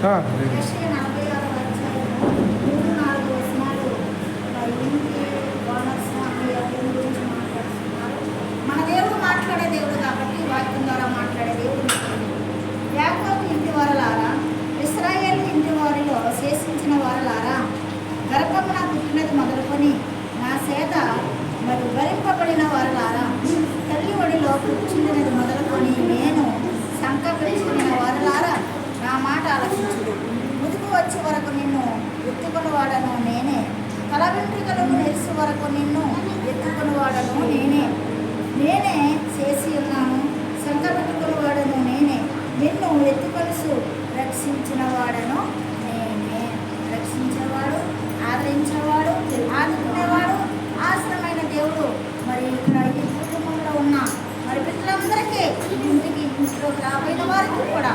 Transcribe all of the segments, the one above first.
మన దేవుడు మాట్లాడే దేవుడు కాబట్టి వాక్యం ద్వారా మాట్లాడే దేవుడు. యాకోబు ఇంటి వారలారా, ఇశ్రాయేలు ఇంటి వారిలో శేషించిన వారలారా, గర్భమున పుట్టినది మొదలుకొని నా చేత మరి భరింపబడిన వారలారా, తల్లి ఒడిలో కూర్చుండినది మొదలుకొని నేను సంకల్పించుకున్న వారలారా, నా మాట ఆలకించుడు. ముదుగు వచ్చే వరకు నిన్ను ఎత్తుకుని వాడను నేనే, తల వెంట్రుకలకు నెరిసి వరకు నిన్ను ఎత్తుకుని వాడను నేనే. నేనే చేసి ఉన్నాను, సంకల్పించుకుని వాడను నేనే, నిన్ను ఎత్తుకొలుసు రక్షించిన వాడను నేనే. రక్షించేవాడు, ఆదరించేవాడు, ఆదుకునేవాడు, ఆశ్రమైన దేవుడు. మరి ఇక్కడ ఈ కుటుంబంలో ఉన్న మరి పిల్లలందరికీ ఇంట్లోకి రాబోయిన వారికి కూడా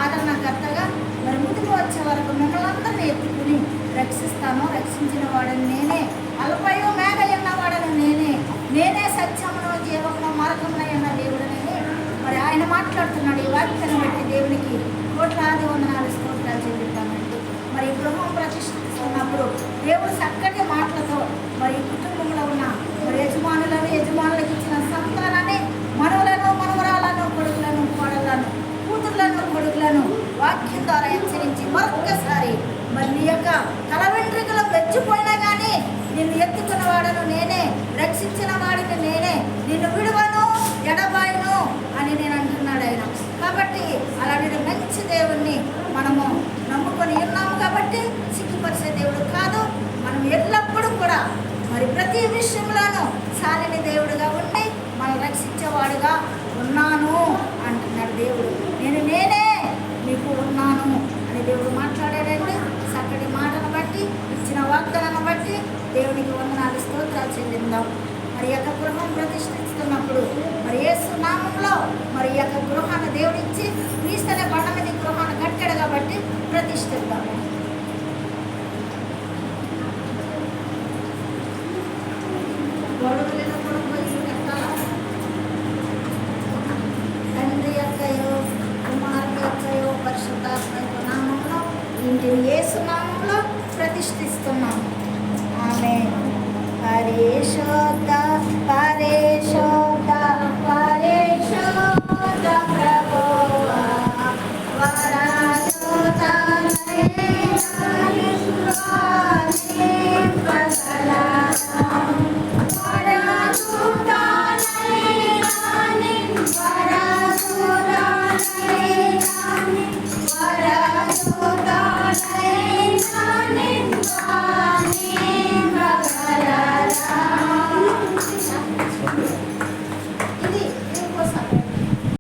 ఆదరణకర్తగా మరి ముందుకు వచ్చే వరకు మిమ్మల్ని అందరినీ ఎత్తుకుని రక్షిస్తాను. రక్షించిన వాడని నేనే, అల్పయో మేఘయన్న వాడని నేనే, నేనే సత్యమును జీవమును మార్గమునైన దేవుడు నేనే. మరి ఆయన మాట్లాడుతున్నాడు. ఈ వాక్యాన్ని బట్టి దేవునికి కోట్లాది వందనాలు స్తోత్రాలు చెల్లిస్తామండి. మరి గృహం ప్రతిష్ఠిస్తున్నప్పుడు దేవుడు చక్కటి మాటలతో మరి కుటుంబంలో ఉన్న మరి యజమానులకు ఇచ్చిన సంతానాన్ని, మనవలను, మనవరాలను, కొడుకులను, కోడళ్లను, కూతుర్లను, కొడుకులను వాక్యం ద్వారా హెచ్చరించి మరొక్కసారి మరి నీ యొక్క తల వెంట్రుకలు వెచ్చిపోయినా కానీ నిన్ను ఎత్తుకున్న వాడను నేనే, రక్షించిన వాడిని నేనే, నిన్ను విడువను, ఎడబాయను అని నేను అంటున్నాడు ఆయన. కాబట్టి అలాంటి మంచి దేవుణ్ణి మనము నమ్ముకొని ఉన్నాము కాబట్టి సిగ్గుపరిచే దేవుడు కాదు. మనం ఎల్లప్పుడూ కూడా మరి ప్రతి విషయంలోనూ సాలిని దేవుడుగా ఉండి మనం రక్షించేవాడుగా ఉన్నాను అంటున్నాడు దేవుడు. నేనే మీకు ఉన్నాను అని దేవుడు మాట్లాడాడండి. చక్కటి మాటను బట్టి, ఇచ్చిన వాగ్దానాన్ని బట్టి దేవునికి వందనాలు స్తోత్రాలు చెల్లిందాం. మరి యొక్క గృహం ప్రతిష్ఠిస్తున్నప్పుడు మరి యేసు నామంలో మరి యొక్క గృహాన్ని దేవుడిచ్చి క్రీస్తునే బండ మీద గృహాన్ని కట్టాడు కాబట్టి ప్రతిష్ఠిద్దాము. గొడవలు లేనప్పుడు ఇల్లు కట్టాలా? తండ్రి యొక్కయో, కుమారుని యొక్కయో, పరిశుద్ధాత్మ యొక్క నామంలో ఇంటిని యేసు నామంలో ప్రతిష్ఠిస్తాం.